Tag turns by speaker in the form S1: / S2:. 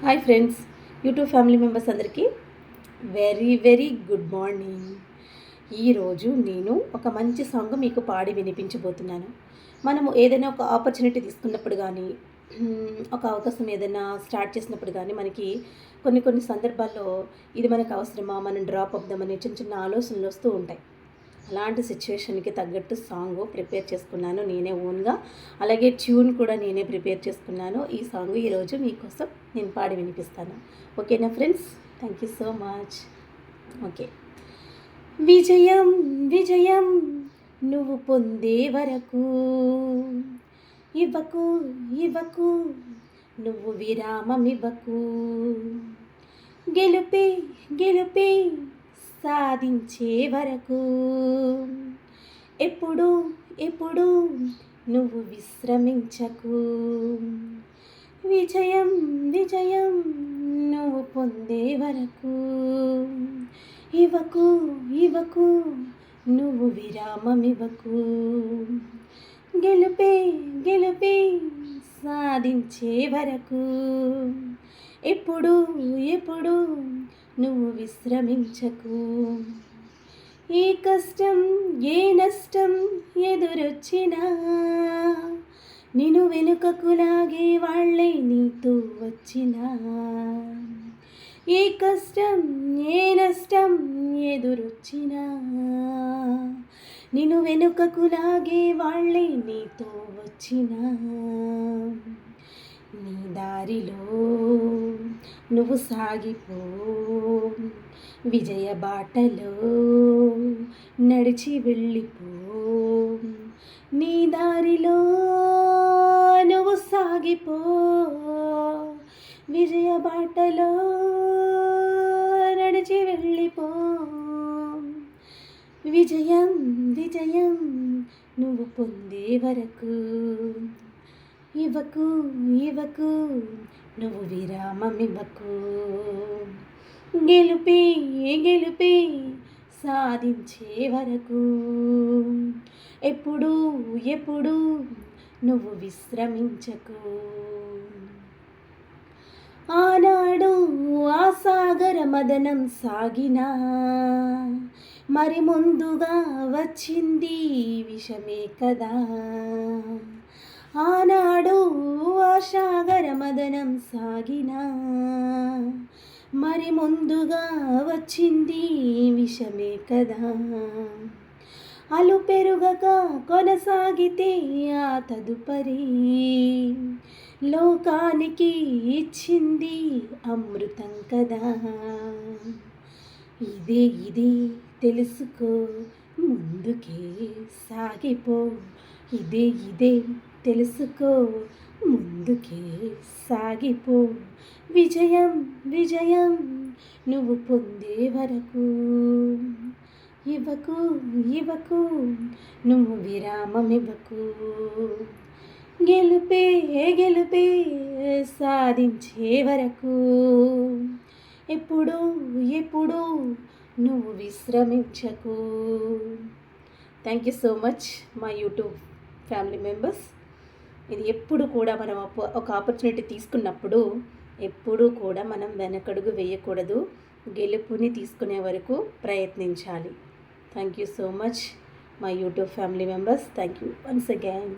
S1: Hi friends, YouTube family members అందరికీ very very good morning. ఈరోజు నేను ఒక మంచి సాంగ్ మీకు పాడి వినిపించబోతున్నాను. మనము ఏదైనా ఒక ఆపర్చునిటీ తీసుకున్నప్పుడు కానీ, ఒక అవకాశం ఏదైనా స్టార్ట్ చేసినప్పుడు కానీ మనకి కొన్ని సందర్భాల్లో ఇది మనకు అవసరమా, మనం డ్రాప్ అవుదామని చిన్న చిన్న ఆలోచనలు వస్తూ ఉంటాయి. అలాంటి సిచ్యువేషన్కి తగ్గట్టు సాంగ్ ప్రిపేర్ చేసుకున్నాను నేనే ఓన్గా. అలాగే ట్యూన్ కూడా నేనే ప్రిపేర్ చేసుకున్నాను. ఈ సాంగ్ ఈరోజు మీకోసం నేను పాడి వినిపిస్తాను. ఓకేనా friends? Thank you so much. Okay. విజయం విజయం నువ్వు పొందే వరకు ఇవ్వకు ఇవ్వకు నువ్వు విరామమివ్వకు. గెలుపే గెలుపే సాధించే వరకు ఎప్పుడు ఎప్పుడు నువ్వు విశ్రమించకు. విజయం విజయం నువ్వు పొందే వరకు ఇవ్వకు ఇవ్వకు నువ్వు విరామమివ్వకు. గెలుపే గెలుపే సాధించే వరకు ఎప్పుడు ఎప్పుడు నువ్వు విశ్రమించకు. ఏ కష్టం ఏ నష్టం ఎదురొచ్చినా నిన్ను వెనుకకు లాగే వాళ్ళే నీతో వచ్చినా. ఏ కష్టం ఏ నష్టం ఎదురొచ్చినా నిన్ను వెనుకకు లాగే వాళ్ళే నీతో వచ్చినా. నీ దారిలో నువ్వు సాగిపో, విజయ బాటలో నడిచి వెళ్ళిపో. నీ దారిలో నువ్వు సాగిపో, విజయ బాటలో నడిచి వెళ్ళిపో. విజయం విజయం నువ్వు పొందే వరకు ఇవ్వకు ఇవ్వకు నువ్వు విరామమివ్వకు. గెలుపే గెలుపే సాధించే వరకు ఎప్పుడు ఎప్పుడు నువ్వు విశ్రమించకు. ఆనాడు ఆ సాగర మదనం సాగినా మరి ముందుగా వచ్చింది విషమే కదా. ఆనాడు ఆ సాగర మదనం సాగినా మరి ముందుగా వచ్చింది విషమే కదా. అలు పెరుగక కొనసాగితే ఆ తదుపరి లోకానికి ఇచ్చింది అమృతం కదా. ఇదే తెలుసుకో, ముందుకే సాగిపో. ఇదే తెలుసుకో, ముందుకే సాగిపో. విజయం విజయం నువ్వు పొందే వరకు ఇవ్వకు ఇవ్వకు నువ్వు విరామమివ్వకు. గెలుపే గెలుపే సాధించే వరకు ఎప్పుడు ఎప్పుడు నువ్వు విశ్రమించకు. Thank you so much my YouTube family members. ఇది ఎప్పుడు కూడా మనం ఒక ఆపర్చునిటీ తీసుకున్నప్పుడు ఎప్పుడూ కూడా మనం వెనకడుగు వేయకూడదు. గెలుపుని తీసుకునే వరకు ప్రయత్నించాలి. Thank you so much my YouTube family members. Thank you once again.